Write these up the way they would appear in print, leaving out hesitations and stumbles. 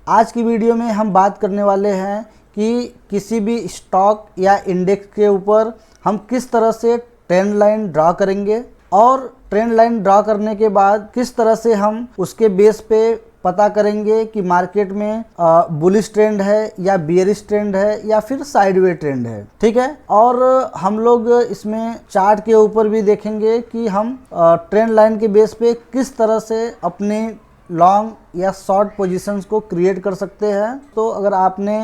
आज की वीडियो में हम बात करने वाले हैं कि किसी भी स्टॉक या इंडेक्स के ऊपर हम किस तरह से ट्रेंड लाइन ड्रा करेंगे और ट्रेंड लाइन ड्रा करने के बाद किस तरह से हम उसके बेस पे पता करेंगे कि मार्केट में बुलिश ट्रेंड है या बियरिश ट्रेंड है या फिर साइडवे ट्रेंड है। ठीक है, और हम लोग इसमें चार्ट के ऊपर भी देखेंगे कि हम ट्रेंड लाइन के बेस पे किस तरह से अपने लॉन्ग या शॉर्ट पोजीशंस को क्रिएट कर सकते हैं। तो अगर आपने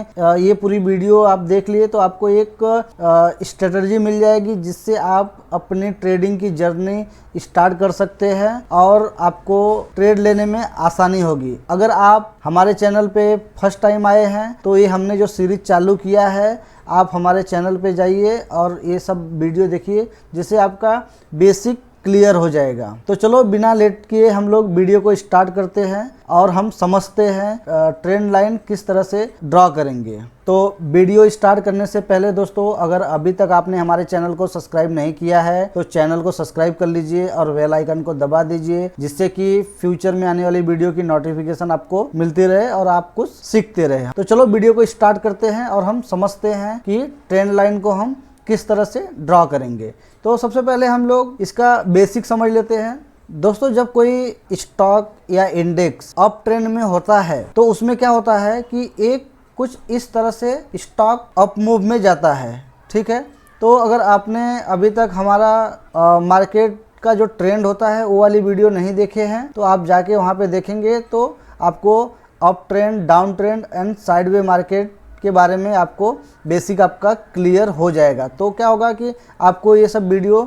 ये पूरी वीडियो आप देख लिए तो आपको एक स्ट्रेटजी मिल जाएगी जिससे आप अपनी ट्रेडिंग की जर्नी स्टार्ट कर सकते हैं और आपको ट्रेड लेने में आसानी होगी। अगर आप हमारे चैनल पे फर्स्ट टाइम आए हैं तो ये हमने जो सीरीज चालू किया है, आप हमारे चैनल पे जाइए और ये सब वीडियो देखिए जिससे आपका बेसिक क्लियर हो जाएगा। तो चलो बिना लेट किए हम लोग वीडियो को स्टार्ट करते हैं और हम समझते हैं ट्रेंड लाइन किस तरह से ड्रॉ करेंगे। तो वीडियो स्टार्ट करने से पहले दोस्तों, अगर अभी तक आपने हमारे चैनल को सब्सक्राइब नहीं किया है तो चैनल को सब्सक्राइब कर लीजिए और बेल आइकन को दबा दीजिए जिससे कि फ्यूचर में आने वाली वीडियो की नोटिफिकेशन आपको मिलती रहे और आप कुछ सीखते रहे। तो चलो वीडियो को स्टार्ट करते हैं और हम समझते हैं कि ट्रेंड लाइन को हम किस तरह से ड्रॉ करेंगे। तो सबसे पहले हम लोग इसका बेसिक समझ लेते हैं। दोस्तों, जब कोई स्टॉक या इंडेक्स अप ट्रेंड में होता है तो उसमें क्या होता है कि एक कुछ इस तरह से स्टॉक अप मूव में जाता है। ठीक है, तो अगर आपने अभी तक हमारा मार्केट का जो ट्रेंड होता है वो वाली वीडियो नहीं देखे हैं तो आप जाके वहाँ पे देखेंगे तो आपको up trend, down trend and sideway market के बारे में आपको बेसिक आपका क्लियर हो जाएगा। तो क्या होगा कि आपको ये सब वीडियो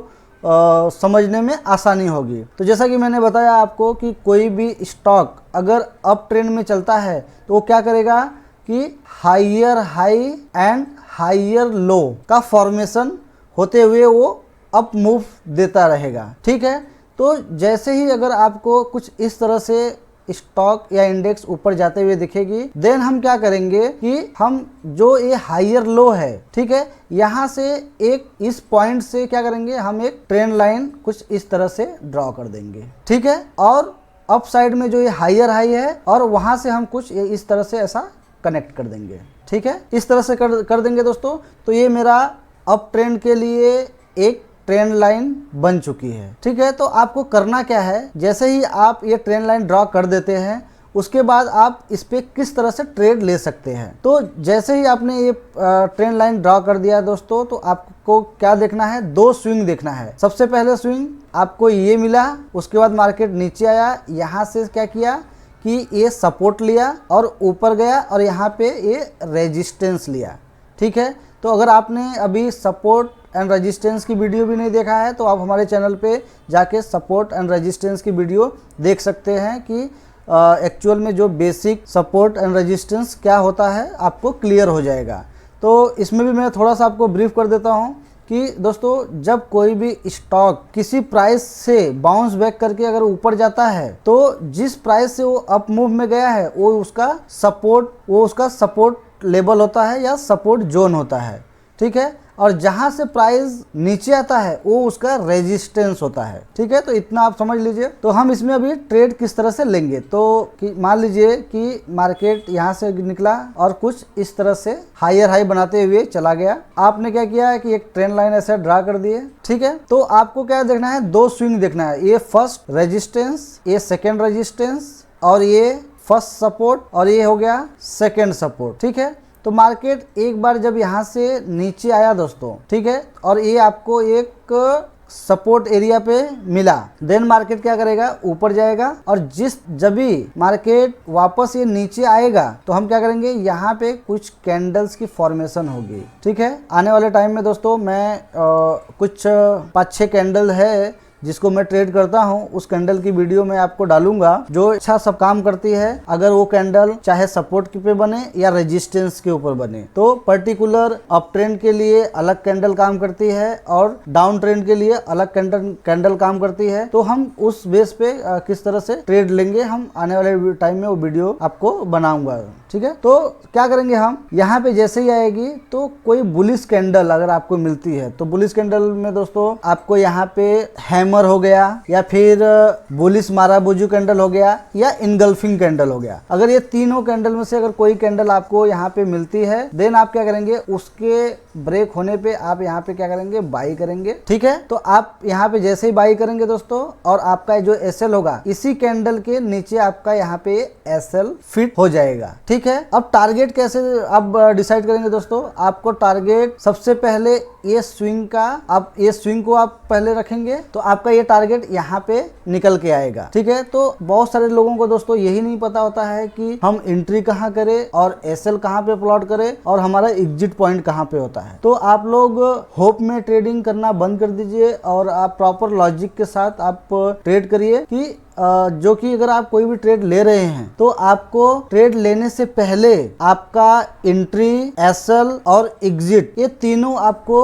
समझने में आसानी होगी। तो जैसा कि मैंने बताया आपको कि कोई भी स्टॉक अगर अप ट्रेंड में चलता है तो वो क्या करेगा कि higher high and higher low का फॉर्मेशन होते हुए वो अप मूव देता रहेगा। ठीक है, तो जैसे ही अगर आपको कुछ इस तरह से स्टॉक या इंडेक्स ऊपर जाते हुए दिखेगी, देन हम क्या करेंगे कि हम जो ये हायर लो है, ठीक है, यहाँ से एक इस पॉइंट से क्या करेंगे, हम एक ट्रेंड लाइन कुछ इस तरह से ड्रॉ कर देंगे। ठीक है, और अप साइड में जो ये हायर हाई है और वहाँ से हम कुछ ये इस तरह से ऐसा कनेक्ट कर देंगे। ठीक है, इस तरह से कर देंगे दोस्तों। तो ये मेरा अप ट्रेंड के लिए एक ट्रेंड लाइन बन चुकी है। ठीक है, तो आपको करना क्या है, जैसे ही आप ये ट्रेंड लाइन ड्रॉ कर देते हैं उसके बाद आप इस पे किस तरह से ट्रेड ले सकते हैं। तो जैसे ही आपने ये ट्रेंड लाइन ड्रॉ कर दिया दोस्तों, तो आपको क्या देखना है, दो स्विंग देखना है। सबसे पहले स्विंग आपको ये मिला, उसके बाद मार्केट नीचे आया, यहाँ से क्या किया कि ये सपोर्ट लिया और ऊपर गया और यहाँ पे ये रेजिस्टेंस लिया। ठीक है, तो अगर आपने अभी सपोर्ट एंड रेजिस्टेंस की वीडियो भी नहीं देखा है तो आप हमारे चैनल पे जाके सपोर्ट एंड रेजिस्टेंस की वीडियो देख सकते हैं कि एक्चुअल में जो बेसिक सपोर्ट एंड रेजिस्टेंस क्या होता है आपको क्लियर हो जाएगा। तो इसमें भी मैं थोड़ा सा आपको ब्रीफ कर देता हूँ कि दोस्तों, जब कोई भी स्टॉक किसी प्राइस से बाउंस बैक करके अगर ऊपर जाता है तो जिस प्राइस से वो अप मूव में गया है वो उसका सपोर्ट लेवल होता है या सपोर्ट जोन होता है। ठीक है, और जहां से प्राइस नीचे आता है वो उसका रेजिस्टेंस होता है। ठीक है, तो इतना आप समझ लीजिए। तो हम इसमें अभी ट्रेड किस तरह से लेंगे, तो मान लीजिए कि मार्केट यहां से निकला और कुछ इस तरह से हायर हाई बनाते हुए चला गया। आपने क्या किया है कि एक ट्रेंड लाइन ऐसे ड्रा कर दिए। ठीक है, तो आपको क्या देखना है, दो स्विंग देखना है, ये फर्स्ट रेजिस्टेंस, ये सेकेंड रेजिस्टेंस और ये फर्स्ट सपोर्ट और ये हो गया सेकेंड सपोर्ट। ठीक है, तो मार्केट एक बार जब यहाँ से नीचे आया दोस्तों, ठीक है, और ये आपको एक सपोर्ट एरिया पे मिला, देन मार्केट क्या करेगा, ऊपर जाएगा और जब भी मार्केट वापस ये नीचे आएगा तो हम क्या करेंगे, यहाँ पे कुछ कैंडल्स की फॉर्मेशन होगी। ठीक है, आने वाले टाइम में दोस्तों मैं कुछ 5-6 कैंडल है जिसको मैं ट्रेड करता हूं, उस कैंडल की वीडियो मैं आपको डालूंगा जो अच्छा सब काम करती है। अगर वो कैंडल चाहे सपोर्ट पे बने या रेजिस्टेंस के ऊपर बने, तो पर्टिकुलर अप ट्रेंड के लिए अलग कैंडल काम करती है और डाउन ट्रेंड के लिए अलग कैंडल काम करती है। तो हम उस बेस पे किस तरह से ट्रेड लेंगे, हम आने वाले टाइम में वो वीडियो आपको बनाऊंगा। ठीक है, तो क्या करेंगे, हम यहाँ पे जैसे ही आएगी तो कोई बुलिश कैंडल अगर आपको मिलती है तो बुलिश कैंडल में दोस्तों आपको यहाँ पे हैमर प्राइमर हो गया, या फिर बुलिश माराबुजू कैंडल हो गया, या इनगल्फिंग कैंडल हो गया। अगर ये तीनों कैंडल में से अगर कोई कैंडल आपको यहाँ पे मिलती है, देन आप क्या करेंगे, उसके ब्रेक होने पे आप यहाँ पे क्या करेंगे, बाई करेंगे। ठीक है, तो आप यहाँ पे जैसे ही बाई करेंगे दोस्तों, और आपका जो एसएल होगा इसी कैंडल के नीचे आपका यहाँ पे एसएल फिट हो जाएगा। ठीक है, अब टारगेट कैसे आप डिसाइड करेंगे दोस्तों। आपको टारगेट सबसे पहले ये स्विंग का, आप ये स्विंग को आप पहले रखेंगे तो आपका ये टारगेट यहाँ पे निकल के आएगा। ठीक है, तो बहुत सारे लोगों को दोस्तों यही नहीं पता होता है कि हम एंट्री कहाँ करें और एसएल कहाँ पे प्लॉट करें और हमारा एग्जिट पॉइंट कहाँ पे होता है। तो आप लोग होप में ट्रेडिंग करना बंद कर दीजिए और आप प्रॉपर लॉजिक के साथ आप ट्रेड करिए कि जो कि अगर आप कोई भी ट्रेड ले रहे हैं तो आपको ट्रेड लेने से पहले आपका एंट्री, एसएल और एग्जिट ये तीनों आपको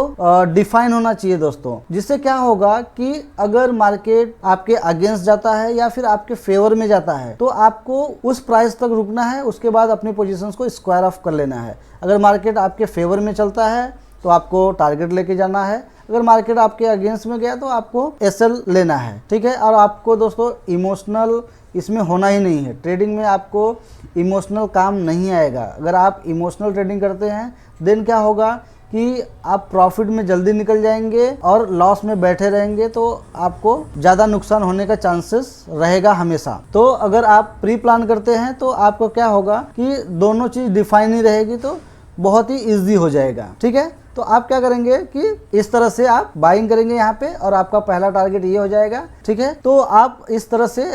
डिफाइन होना चाहिए दोस्तों। जिससे क्या होगा कि अगर मार्केट आपके अगेंस्ट जाता है या फिर आपके फेवर में जाता है तो आपको उस प्राइस तक रुकना है, उसके बाद अपने पोजीशंस को स्क्वायर ऑफ कर लेना है। अगर मार्केट आपके फेवर में चलता है तो आपको टारगेट लेके जाना है, अगर मार्केट आपके अगेंस्ट में गया तो आपको एसएल लेना है। ठीक है, और आपको दोस्तों इमोशनल इसमें होना ही नहीं है। ट्रेडिंग में आपको इमोशनल काम नहीं आएगा। अगर आप इमोशनल ट्रेडिंग करते हैं देन क्या होगा कि आप प्रॉफिट में जल्दी निकल जाएंगे और लॉस में बैठे रहेंगे, तो आपको ज़्यादा नुकसान होने का चांसेस रहेगा हमेशा। तो अगर आप प्री प्लान करते हैं तो आपको क्या होगा कि दोनों चीज़ डिफाइन ही रहेगी, तो बहुत ही ईजी हो जाएगा। ठीक है, तो आप क्या करेंगे कि इस तरह से आप बाइंग करेंगे यहाँ पे और आपका पहला टारगेट ये हो जाएगा। ठीक है, तो आप इस तरह से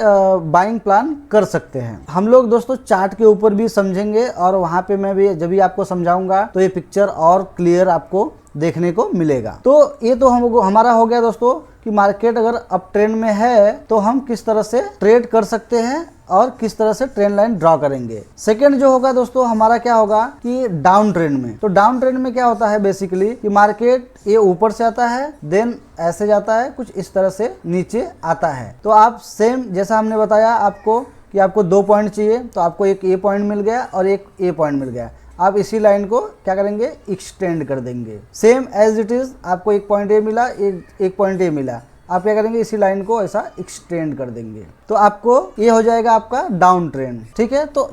बाइंग प्लान कर सकते हैं। हम लोग दोस्तों चार्ट के ऊपर भी समझेंगे और वहाँ पे मैं भी जब भी आपको समझाऊंगा तो ये पिक्चर और क्लियर आपको देखने को मिलेगा। तो ये तो हमारा हो गया दोस्तों कि मार्केट अगर अप ट्रेंड में है तो हम किस तरह से ट्रेड कर सकते हैं और किस तरह से ट्रेंड लाइन ड्रॉ करेंगे। सेकंड जो होगा दोस्तों हमारा क्या होगा कि डाउन ट्रेंड में। तो डाउन ट्रेंड में क्या होता है बेसिकली कि मार्केट ये ऊपर से आता है, देन ऐसे जाता है, कुछ इस तरह से नीचे आता है। तो आप सेम जैसा हमने बताया आपको कि आपको 2 पॉइंट चाहिए, तो आपको एक ए पॉइंट मिल गया और एक ए पॉइंट मिल गया। आप इसी लाइन को क्या करेंगे, एक्सटेंड कर देंगे। सेम एज इट इज आपको एक पॉइंट ए मिला, एक पॉइंट ए मिला, आप क्या करेंगे इसी लाइन को ऐसा एक्सटेंड कर देंगे, तो आपको ये हो जाएगा आपका डाउन ट्रेंड। ठीक है, तो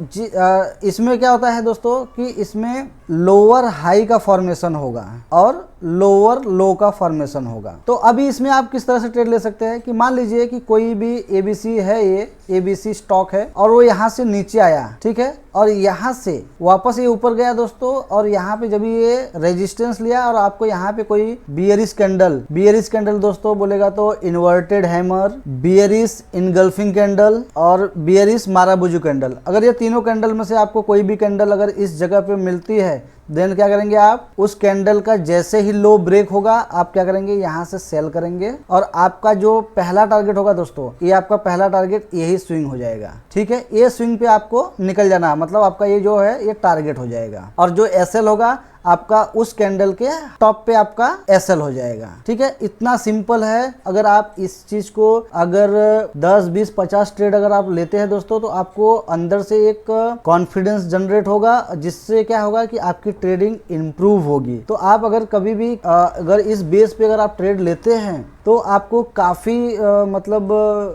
इसमें क्या होता है दोस्तों कि इसमें लोअर हाई का फॉर्मेशन होगा और लोअर लो का फॉर्मेशन होगा। तो अभी इसमें आप किस तरह से ट्रेड ले सकते हैं कि मान लीजिए कि कोई भी एबीसी है, ये एबीसी स्टॉक है और वो यहाँ से नीचे आया। ठीक है, और यहाँ से वापस ये ऊपर गया दोस्तों, और यहाँ पे जब ये रेजिस्टेंस लिया और आपको यहाँ पे कोई बियरिश कैंडल दोस्तों बोलेगा तो inverted hammer, bearish engulfing candle और बियरिश माराबुजू कैंडल। अगर ये तीनों कैंडल में से आपको कोई भी कैंडल अगर इस जगह पे मिलती है देन क्या करेंगे, आप उस कैंडल का जैसे ही लो ब्रेक होगा आप क्या करेंगे, यहाँ से सेल करेंगे और आपका जो पहला टारगेट होगा दोस्तों, ये आपका पहला टारगेट यही स्विंग हो जाएगा। ठीक है, ये स्विंग पे आपको निकल जाना है, मतलब आपका ये जो है ये टारगेट हो जाएगा और जो एसएल होगा आपका उस कैंडल के टॉप पे आपका एसएल हो जाएगा। ठीक है, इतना सिंपल है। अगर आप इस चीज को अगर 10, 20, 50 ट्रेड अगर आप लेते हैं दोस्तों तो आपको अंदर से एक कॉन्फिडेंस जनरेट होगा, जिससे क्या होगा कि आपकी ट्रेडिंग इंप्रूव होगी। तो आप अगर कभी भी अगर इस बेस पे अगर आप ट्रेड लेते हैं तो आपको काफ़ी मतलब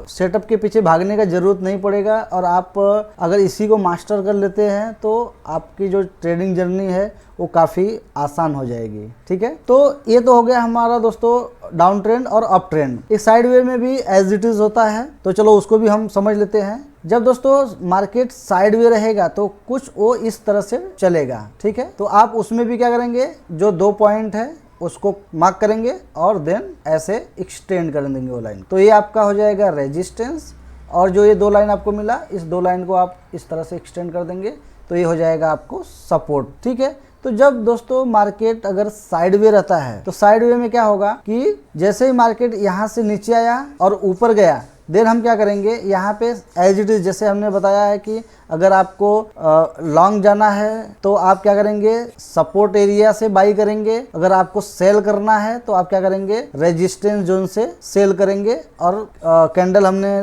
सेटअप के पीछे भागने का ज़रूरत नहीं पड़ेगा और आप अगर इसी को मास्टर कर लेते हैं तो आपकी जो ट्रेडिंग जर्नी है वो काफ़ी आसान हो जाएगी। ठीक है, तो ये तो हो गया हमारा दोस्तों डाउन ट्रेंड और अप ट्रेंड। एक साइड वे में भी एज इट इज़ होता है, तो चलो उसको भी हम समझ लेते हैं। जब दोस्तों मार्केट साइड वे रहेगा तो कुछ वो इस तरह से चलेगा। ठीक है, तो आप उसमें भी क्या करेंगे, जो 2 पॉइंट है उसको मार्क करेंगे और देन ऐसे एक्सटेंड कर देंगे वो लाइन। तो ये आपका हो जाएगा रेजिस्टेंस, और जो ये 2 लाइन आपको मिला इस 2 लाइन को आप इस तरह से एक्सटेंड कर देंगे तो ये हो जाएगा आपको सपोर्ट। ठीक है, तो जब दोस्तों मार्केट अगर साइड वे रहता है तो साइड वे में क्या होगा कि जैसे ही मार्केट यहाँ से नीचे आया और ऊपर गया देन हम क्या करेंगे, यहाँ पे एज इट इज जैसे हमने बताया है कि अगर आपको लॉन्ग जाना है तो आप क्या करेंगे, सपोर्ट एरिया से बाई करेंगे। अगर आपको सेल करना है तो आप क्या करेंगे, रेजिस्टेंस जोन से सेल करेंगे। और कैंडल हमने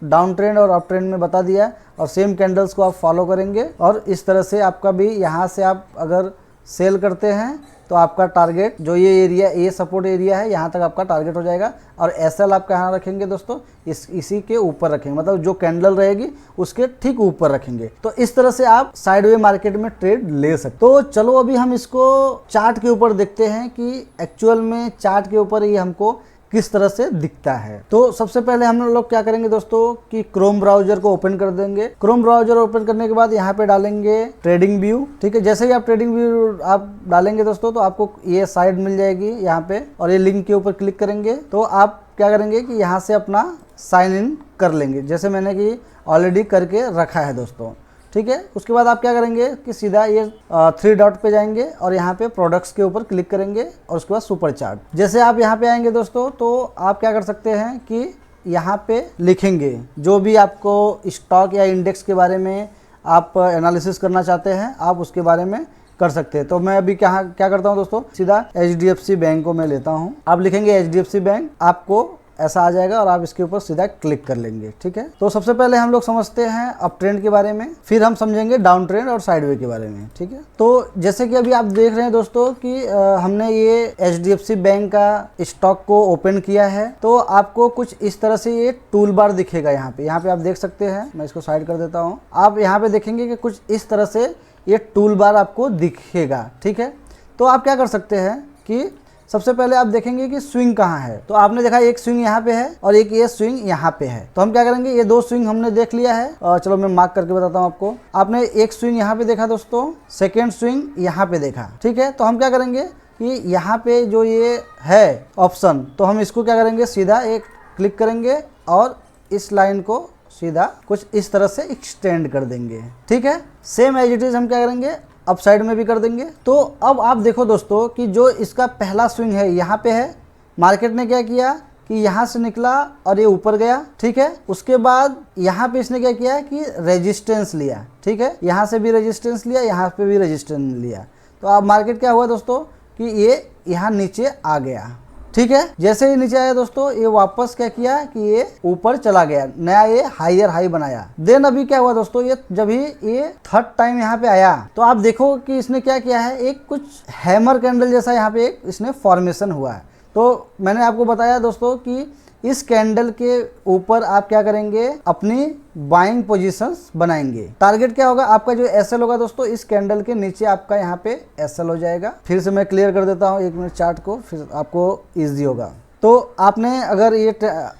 डाउन ट्रेंड और अप ट्रेंड में बता दिया और सेम कैंडल्स को आप फॉलो करेंगे और इस तरह से आपका भी यहाँ से आप अगर सेल करते हैं तो आपका टारगेट जो ये एरिया, ये सपोर्ट एरिया है, यहाँ तक आपका टारगेट हो जाएगा। और एसएल आप कहाँ रखेंगे दोस्तों, इसी के ऊपर रखेंगे, मतलब जो कैंडल रहेगी उसके ठीक ऊपर रखेंगे। तो इस तरह से आप साइडवे मार्केट में ट्रेड ले सकते। तो चलो अभी हम इसको चार्ट के ऊपर देखते हैं कि एक्चुअल में चार्ट के ऊपर ये हमको किस तरह से दिखता है। तो सबसे पहले हम लोग क्या करेंगे दोस्तों कि क्रोम ब्राउजर को ओपन कर देंगे। क्रोम ब्राउजर ओपन करने के बाद यहाँ पे डालेंगे ट्रेडिंग व्यू। ठीक है, जैसे ही आप ट्रेडिंग व्यू आप डालेंगे दोस्तों तो आपको ये साइड मिल जाएगी यहाँ पे, और ये लिंक के ऊपर क्लिक करेंगे तो आप क्या करेंगे कि यहाँ से अपना साइन इन कर लेंगे, जैसे मैंने कि ऑलरेडी करके रखा है दोस्तों। ठीक है, उसके बाद आप क्या करेंगे कि सीधा ये 3 डॉट पे जाएंगे और यहाँ पे प्रोडक्ट्स के ऊपर क्लिक करेंगे और उसके बाद सुपर चार्ट। जैसे आप यहाँ पे आएंगे दोस्तों तो आप क्या कर सकते हैं कि यहाँ पे लिखेंगे जो भी आपको स्टॉक या इंडेक्स के बारे में आप एनालिसिस करना चाहते हैं, आप उसके बारे में कर सकते हैं। तो मैं अभी क्या करता हूँ दोस्तों, सीधा HDFC बैंक को मैं लेता हूँ। आप लिखेंगे HDFC बैंक, आपको ऐसा आ जाएगा और आप इसके ऊपर सीधा क्लिक कर लेंगे। ठीक है, तो सबसे पहले हम लोग समझते हैं अप ट्रेंड के बारे में, फिर हम समझेंगे डाउन ट्रेंड और साइडवे के बारे में। ठीक है, तो जैसे कि अभी आप देख रहे हैं दोस्तों कि हमने ये HDFC बैंक का स्टॉक को ओपन किया है। तो आपको कुछ इस तरह से ये टूल बार दिखेगा। यहाँ पे आप देख सकते हैं, मैं इसको साइड कर देता हूँ। आप यहाँ पे देखेंगे कि कुछ इस तरह से ये टूल बार आपको दिखेगा। ठीक है, तो आप क्या कर सकते हैं कि सबसे पहले आप देखेंगे कि स्विंग कहाँ है। तो आपने देखा एक स्विंग यहाँ पे है और एक ये स्विंग यहाँ पे है। तो हम क्या करेंगे, ये 2 स्विंग हमने देख लिया है और चलो मैं मार्क करके बताता हूँ आपको। आपने एक स्विंग यहाँ पे देखा दोस्तों, सेकेंड स्विंग यहाँ पे देखा। ठीक है, तो हम क्या करेंगे कि यहाँ पे जो ये है ऑप्शन, तो हम इसको क्या करेंगे, सीधा एक क्लिक करेंगे और इस लाइन को सीधा कुछ इस तरह से एक्सटेंड कर देंगे। ठीक है, सेम एज इट इज हम क्या करेंगे, अप साइड में भी कर देंगे। तो अब आप देखो दोस्तों कि जो इसका पहला स्विंग है यहाँ पे है, मार्केट ने क्या किया कि यहाँ से निकला और ये ऊपर गया। ठीक है, उसके बाद यहाँ पे इसने क्या किया कि रेजिस्टेंस लिया। ठीक है, यहाँ से भी रेजिस्टेंस लिया, यहाँ पे भी रेजिस्टेंस लिया। तो अब मार्केट क्या हुआ दोस्तों कि ये यहाँ नीचे आ गया। ठीक है, जैसे ही नीचे आया दोस्तों ये वापस क्या किया कि ये ऊपर चला गया, नया ये हायर हाई बनाया। देन अभी क्या हुआ दोस्तों, ये जब ही ये थर्ड टाइम यहाँ पे आया तो आप देखो कि इसने क्या किया है, एक कुछ हैमर कैंडल जैसा यहाँ पे एक इसने फॉर्मेशन हुआ है। तो मैंने आपको बताया दोस्तों कि इस कैंडल के ऊपर आप क्या करेंगे, अपनी बाइंग पोजीशंस बनाएंगे। टारगेट क्या होगा आपका, जो एसएल होगा दोस्तों, इस कैंडल के नीचे आपका यहाँ पे एसएल हो जाएगा। फिर से मैं क्लियर कर देता हूँ 1 मिनट चार्ट को, फिर आपको इजी होगा। तो आपने अगर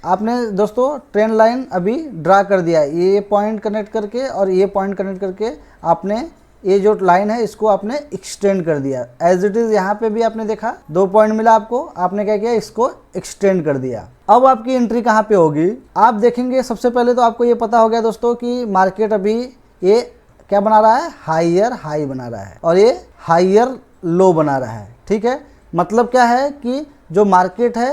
आपने दोस्तों ट्रेंड लाइन अभी ड्रा कर दिया है, ये पॉइंट कनेक्ट करके और ये पॉइंट कनेक्ट करके आपने ये जो लाइन है इसको आपने एक्सटेंड कर दिया। एज इट इज यहाँ पे भी आपने देखा 2 पॉइंट मिला आपको, आपने क्या किया, इसको एक्सटेंड कर दिया। अब आपकी एंट्री कहाँ पे होगी, आप देखेंगे सबसे पहले तो आपको ये पता हो गया दोस्तों कि मार्केट अभी ये क्या बना रहा है, हायर हाई बना रहा है और ये हायर लो बना रहा है। ठीक है, मतलब क्या है कि जो मार्केट है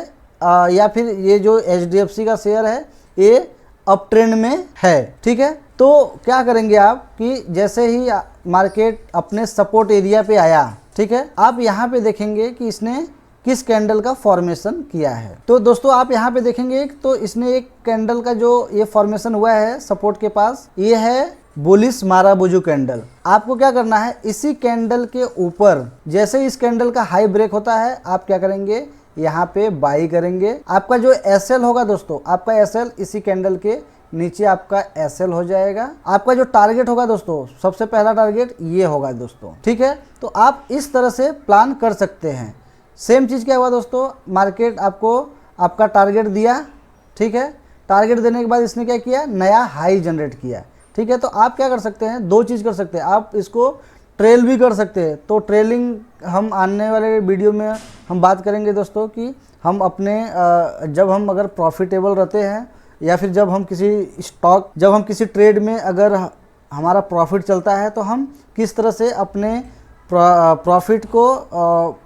या फिर ये जो HDFC का शेयर है ये अप ट्रेंड में है। ठीक है, तो क्या करेंगे आप कि जैसे ही मार्केट अपने सपोर्ट एरिया पे आया, ठीक है, आप यहाँ पे देखेंगे कि इसने किस कैंडल का फॉर्मेशन किया है। तो दोस्तों आप यहाँ पे देखेंगे तो इसने एक कैंडल का जो ये फॉर्मेशन हुआ है सपोर्ट के पास, ये है बुलिश माराबुजू कैंडल। आपको क्या करना है, इसी कैंडल के ऊपर जैसे ही इस कैंडल का हाई ब्रेक होता है आप क्या करेंगे, यहाँ पे बाई करेंगे। आपका जो एसएल होगा दोस्तों, आपका एसएल इसी कैंडल के नीचे आपका एसएल हो जाएगा। आपका जो टारगेट होगा दोस्तों, सबसे पहला टारगेट ये होगा दोस्तों। ठीक है, तो आप इस तरह से प्लान कर सकते हैं। सेम चीज़ क्या हुआ दोस्तों, मार्केट आपको आपका टारगेट दिया। ठीक है, टारगेट देने के बाद इसने क्या किया, नया हाई जनरेट किया। ठीक है, तो आप क्या कर सकते हैं, 2 चीज़ कर सकते हैं, आप इसको ट्रेल भी कर सकते हैं। तो ट्रेलिंग हम आने वाले वीडियो में हम बात करेंगे दोस्तों कि हम अपने जब हम अगर प्रॉफिटेबल रहते हैं या फिर जब हम किसी ट्रेड में अगर हमारा प्रॉफिट चलता है तो हम किस तरह से अपने प्रॉफिट को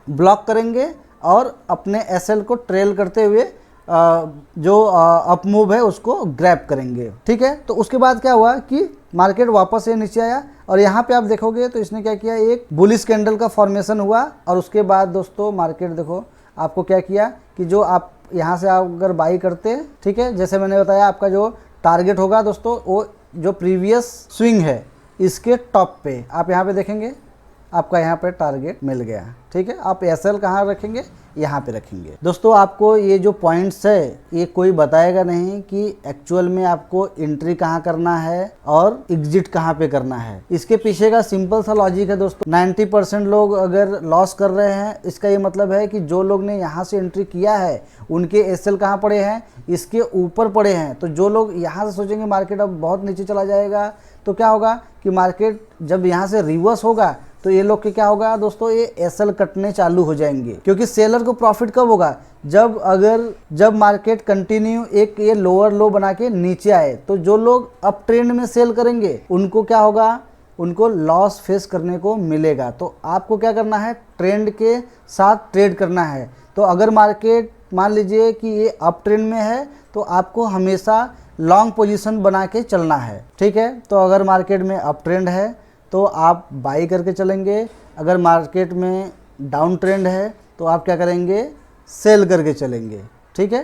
ब्लॉक करेंगे और अपने एसएल को ट्रेल करते हुए जो अप मूव है उसको ग्रैब करेंगे। ठीक है, तो उसके बाद क्या हुआ कि मार्केट वापस ये नीचे आया और यहाँ पे आप देखोगे तो इसने क्या किया, एक बुलिश कैंडल का फॉर्मेशन हुआ और उसके बाद दोस्तों मार्केट देखो आपको क्या किया कि जो आप यहाँ से आप अगर बाई करते हैं, ठीक है, जैसे मैंने बताया आपका जो टारगेट होगा दोस्तों वो जो प्रीवियस स्विंग है इसके टॉप पे आप यहाँ पे देखेंगे आपका यहाँ पे टारगेट मिल गया। ठीक है, आप एसएल कहाँ रखेंगे, यहाँ पे रखेंगे। दोस्तों आपको ये जो पॉइंट्स है ये कोई बताएगा नहीं कि एक्चुअल में आपको एंट्री कहाँ करना है और एग्जिट कहाँ पे करना है। इसके पीछे का सिंपल सा लॉजिक है दोस्तों। 90% लोग अगर लॉस कर रहे हैं, इसका ये मतलब है कि जो लोग ने यहाँ से एंट्री किया है उनके एसएल कहाँ पड़े हैं, इसके ऊपर पड़े हैं। तो जो लोग यहाँ से सोचेंगे मार्केट अब बहुत नीचे चला जाएगा, तो क्या होगा कि मार्केट जब यहाँ से रिवर्स होगा तो ये लोग के क्या होगा दोस्तों, ये एसएल कटने चालू हो जाएंगे। क्योंकि सेलर को प्रॉफिट कब होगा, जब मार्केट कंटिन्यू एक ये लोअर लो बना के नीचे आए। तो जो लोग अप ट्रेंड में सेल करेंगे उनको क्या होगा, उनको लॉस फेस करने को मिलेगा। तो आपको क्या करना है, ट्रेंड के साथ ट्रेड करना है। तो अगर मार्केट मान लीजिए कि ये अप ट्रेंड में है तो आपको हमेशा लॉन्ग पोजीशन बना के चलना है। ठीक है, तो अगर मार्केट में अप ट्रेंड है तो आप बाई करके चलेंगे, अगर मार्केट में डाउन ट्रेंड है तो आप क्या करेंगे, सेल करके चलेंगे। ठीक है,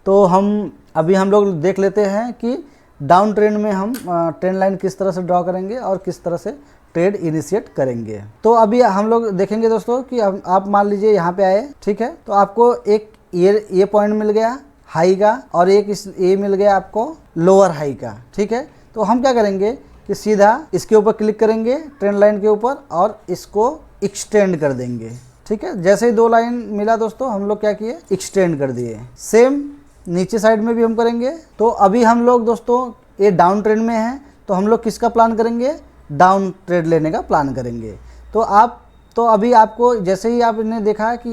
तो हम लोग देख लेते हैं कि डाउन ट्रेंड में हम ट्रेंड लाइन किस तरह से ड्रॉ करेंगे और किस तरह से ट्रेड इनिशिएट करेंगे। तो अभी हम लोग देखेंगे दोस्तों कि आप मान लीजिए यहाँ पे आए। ठीक है, तो आपको एक ये पॉइंट मिल गया हाई का और एक ये मिल गया आपको लोअर हाई का। ठीक है, तो हम क्या करेंगे कि सीधा इसके ऊपर क्लिक करेंगे ट्रेंड लाइन के ऊपर और इसको एक्सटेंड कर देंगे। ठीक है, जैसे ही 2 लाइन मिला दोस्तों हम लोग क्या किए, एक्सटेंड कर दिए। सेम नीचे साइड में भी हम करेंगे। तो अभी हम लोग दोस्तों ये डाउन ट्रेंड में है तो हम लोग किसका प्लान करेंगे, डाउन ट्रेड लेने का प्लान करेंगे। तो अभी आपको जैसे ही आपने देखा कि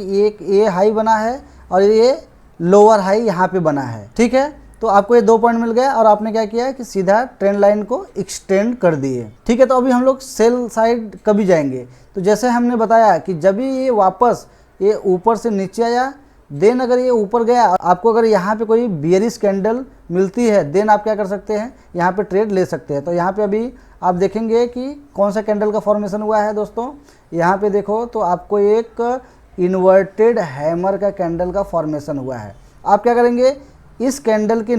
ये हाई बना है और ये लोअर हाई यहाँ पे बना है। ठीक है, तो आपको ये 2 पॉइंट मिल गया और आपने क्या किया कि सीधा ट्रेंड लाइन को एक्सटेंड कर दिए। ठीक है, तो अभी हम लोग सेल साइड कभी जाएंगे, तो जैसे हमने बताया कि जब भी ये वापस ये ऊपर से नीचे आया, देन अगर ये ऊपर गया, आपको अगर यहाँ पे कोई बियरिश कैंडल मिलती है देन आप क्या कर सकते हैं, यहाँ पे ट्रेड ले सकते हैं। तो यहाँ पे अभी आप देखेंगे कि कौन सा कैंडल का फॉर्मेशन हुआ है दोस्तों। यहाँ पे देखो तो आपको एक इन्वर्टेड हैमर का कैंडल का फॉर्मेशन हुआ है। आप क्या करेंगे, इस कैंडल के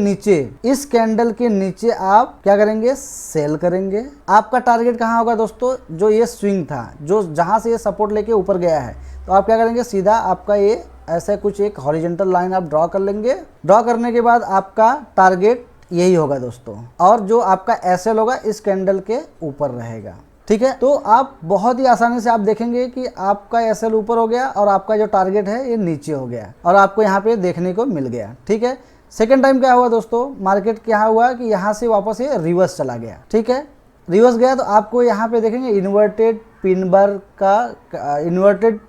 नीचे आप क्या करेंगे, सेल करेंगे। आपका टारगेट कहाँ होगा दोस्तों, जो ये स्विंग था, जो जहाँ से ये सपोर्ट लेके ऊपर गया है, तो आप क्या करेंगे, सीधा आपका ये ऐसा कुछ एक हॉरिजॉन्टल लाइन आप ड्रॉ कर लेंगे। ड्रॉ करने के बाद आपका टारगेट यही होगा दोस्तों, और जो आपका एसएल होगा इस कैंडल के ऊपर रहेगा। ठीक है, तो आप बहुत ही आसानी से आप देखेंगे कि आपका एसएल ऊपर हो गया और आपका जो टारगेट है ये नीचे हो गया और आपको यहाँ पे देखने को मिल गया। ठीक है, सेकेंड टाइम क्या हुआ दोस्तों, मार्केट क्या हुआ कि यहाँ से वापस ये रिवर्स चला गया। ठीक है, रिवर्स गया तो आपको यहाँ पे देखेंगे इन्वर्टेड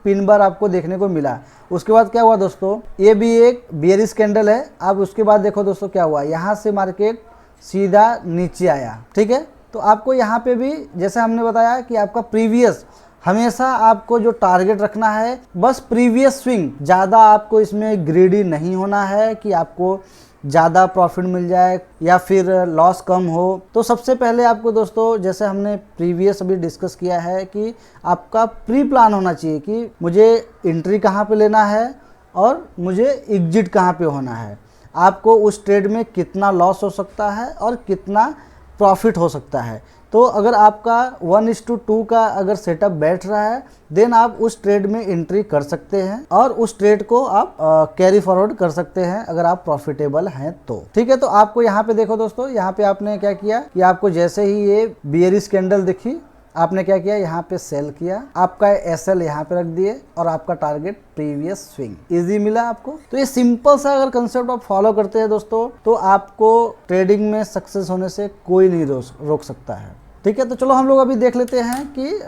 पिन बार आपको देखने को मिला। उसके बाद क्या हुआ दोस्तों, ये भी एक बियरिश कैंडल है। अब उसके बाद देखो दोस्तों क्या हुआ, यहाँ से मार्केट सीधा नीचे आया। ठीक है, तो आपको यहाँ पे भी जैसे हमने बताया कि आपका प्रीवियस हमेशा आपको जो टारगेट रखना है, बस प्रीवियस स्विंग, ज़्यादा आपको इसमें ग्रीडी नहीं होना है कि आपको ज़्यादा प्रॉफिट मिल जाए या फिर लॉस कम हो। तो सबसे पहले आपको दोस्तों, जैसे हमने प्रीवियस अभी डिस्कस किया है कि आपका प्री प्लान होना चाहिए कि मुझे एंट्री कहाँ पे लेना है और मुझे एग्जिट कहाँ पे होना है। आपको उस ट्रेड में कितना लॉस हो सकता है और कितना प्रॉफिट हो सकता है। तो अगर आपका 1:2 का अगर सेटअप बैठ रहा है देन आप उस ट्रेड में एंट्री कर सकते हैं और उस ट्रेड को आप कैरी फॉरवर्ड कर सकते हैं अगर आप प्रॉफिटेबल हैं तो। ठीक है, तो आपको यहाँ पे देखो दोस्तों, यहाँ पे आपने क्या किया कि आपको जैसे ही ये बियरिश कैंडल दिखी, आपने क्या किया, यहाँ पे सेल किया, आपका एसएल यहाँ पे रख दिए और आपका टारगेट प्रीवियस स्विंग। इजी मिला आपको। तो ये सिंपल सा अगर कंसेप्ट आप फॉलो करते हैं दोस्तों, तो आपको ट्रेडिंग में सक्सेस होने से कोई नहीं रोक सकता है। ठीक है, तो चलो हम लोग अभी देख लेते हैं कि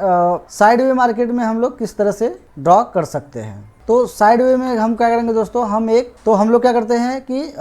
साइड वे मार्केट में हम लोग किस तरह से ड्रॉ कर सकते हैं। तो साइड वे में हम क्या करेंगे दोस्तों, हम लोग क्या करते हैं कि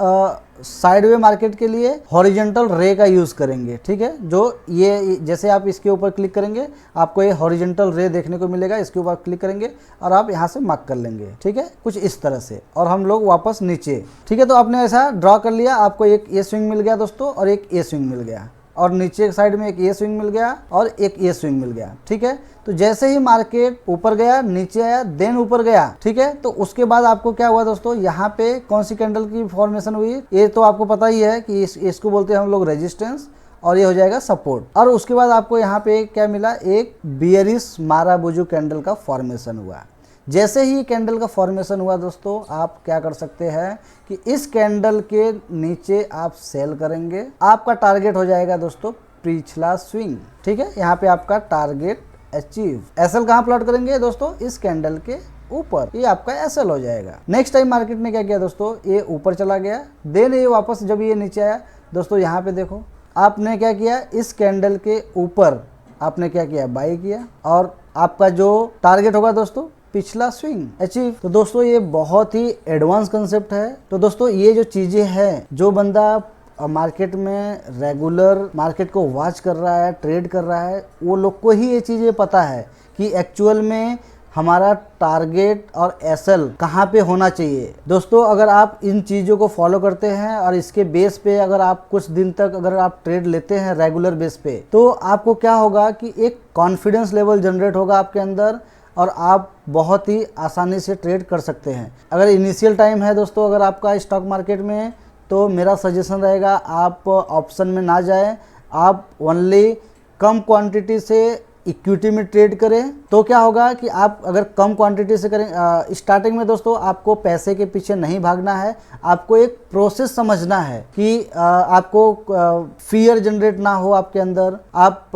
साइड वे मार्केट के लिए हॉरिजॉन्टल रे का यूज़ करेंगे। ठीक है, जो ये जैसे आप इसके ऊपर क्लिक करेंगे आपको ये हॉरिजॉन्टल रे देखने को मिलेगा, इसके ऊपर क्लिक करेंगे और आप यहाँ से मार्क कर लेंगे। ठीक है, कुछ इस तरह से, और हम लोग वापस नीचे। ठीक है, तो आपने ऐसा ड्रॉ कर लिया, आपको एक ये स्विंग मिल गया दोस्तों और एक ये स्विंग मिल गया, और नीचे साइड में एक ये स्विंग मिल गया और एक ये स्विंग मिल गया। ठीक है, तो जैसे ही मार्केट ऊपर गया, नीचे आया, देन ऊपर गया। ठीक है, तो उसके बाद आपको क्या हुआ दोस्तों, यहाँ पे कौन सी कैंडल की फॉर्मेशन हुई, ये तो आपको पता ही है कि इसको बोलते हैं हम लोग रेजिस्टेंस, और ये हो जाएगा सपोर्ट। और उसके बाद आपको यहाँ पे क्या मिला, एक बियरिश माराबुजू कैंडल का फॉर्मेशन हुआ। जैसे ही कैंडल का फॉर्मेशन हुआ दोस्तों, आप क्या कर सकते हैं कि इस कैंडल के नीचे आप सेल करेंगे। आपका टारगेट हो जाएगा दोस्तों पिछला स्विंग, ठीक है। यहाँ पे आपका टारगेट अचीव। एसएल कहाँ प्लॉट करेंगे दोस्तों, इस कैंडल के ऊपर, ये आपका एसएल हो जाएगा। नेक्स्ट टाइम मार्केट ने क्या किया दोस्तों, ये ऊपर चला गया, देन ये वापस जब ये नीचे आया दोस्तों, यहाँ पे देखो आपने क्या किया, इस कैंडल के ऊपर आपने क्या किया, बाई किया, और आपका जो टारगेट होगा दोस्तों पिछला स्विंग अचीव। तो दोस्तों ये बहुत ही एडवांस कंसेप्ट है। तो दोस्तों ये जो चीज़ें हैं, जो बंदा मार्केट में रेगुलर मार्केट को वॉच कर रहा है, ट्रेड कर रहा है, वो लोग को ही ये चीज़ें पता है कि एक्चुअल में हमारा टारगेट और एसएल कहाँ पे होना चाहिए। दोस्तों अगर आप इन चीज़ों को फॉलो करते हैं और इसके बेस पे अगर आप कुछ दिन तक अगर आप ट्रेड लेते हैं रेगुलर बेस पे, तो आपको क्या होगा कि एक कॉन्फिडेंस लेवल जनरेट होगा आपके अंदर और आप बहुत ही आसानी से ट्रेड कर सकते हैं। अगर इनिशियल टाइम है दोस्तों अगर आपका स्टॉक मार्केट में, तो मेरा सजेशन रहेगा आप ऑप्शन में ना जाएं, आप ओनली कम क्वांटिटी से इक्विटी में ट्रेड करें। तो क्या होगा कि आप अगर कम क्वांटिटी से करें, स्टार्टिंग में दोस्तों आपको पैसे के पीछे नहीं भागना है, आपको एक प्रोसेस समझना है कि आपको फियर जनरेट ना हो आपके अंदर, आप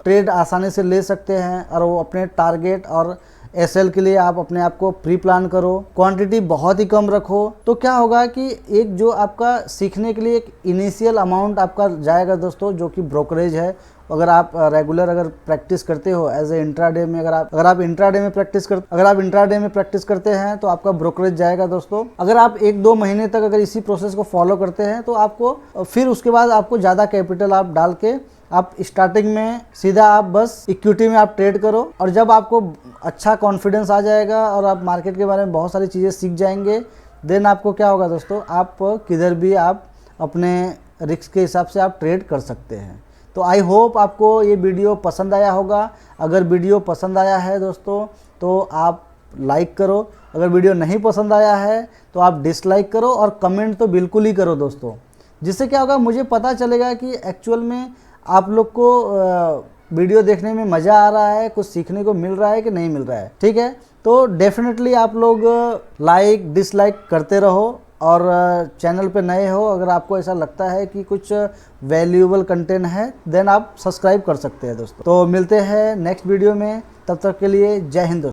ट्रेड आसानी से ले सकते हैं और वो अपने टारगेट और एसएल के लिए आप अपने आप को प्री प्लान करो, क्वांटिटी बहुत ही कम रखो। तो क्या होगा कि एक जो आपका सीखने के लिए एक इनिशियल अमाउंट आपका जाएगा दोस्तों, जो कि ब्रोकरेज है। अगर आप रेगुलर अगर प्रैक्टिस करते हो एज ए इंट्राडे में, अगर आप इंट्राडे में प्रैक्टिस करते हैं तो आपका ब्रोकरेज जाएगा दोस्तों। अगर आप 1-2 महीने तक अगर इसी प्रोसेस को फॉलो करते हैं तो आपको फिर उसके बाद आपको ज़्यादा कैपिटल आप डाल के आप स्टार्टिंग में सीधा आप बस इक्विटी में आप ट्रेड करो, और जब आपको अच्छा कॉन्फिडेंस आ जाएगा और आप मार्केट के बारे में बहुत सारी चीज़ें सीख जाएंगे, देन आपको क्या होगा दोस्तों, आप किधर भी आप अपने रिस्क के हिसाब से आप ट्रेड कर सकते हैं। तो आई होप आपको ये वीडियो पसंद आया होगा। अगर वीडियो पसंद आया है दोस्तों तो आप लाइक करो, अगर वीडियो नहीं पसंद आया है तो आप डिसलाइक करो, और कमेंट तो बिल्कुल ही करो दोस्तों। जिससे क्या होगा, मुझे पता चलेगा कि एक्चुअल में आप लोग को वीडियो देखने में मज़ा आ रहा है, कुछ सीखने को मिल रहा है कि नहीं मिल रहा है, ठीक है। तो डेफिनेटली आप लोग लाइक डिसलाइक करते रहो, और चैनल पे नए हो, अगर आपको ऐसा लगता है कि कुछ वैल्यूएबल कंटेंट है, देन आप सब्सक्राइब कर सकते हैं दोस्तों। तो मिलते हैं नेक्स्ट वीडियो में, तब तक के लिए जय हिंद।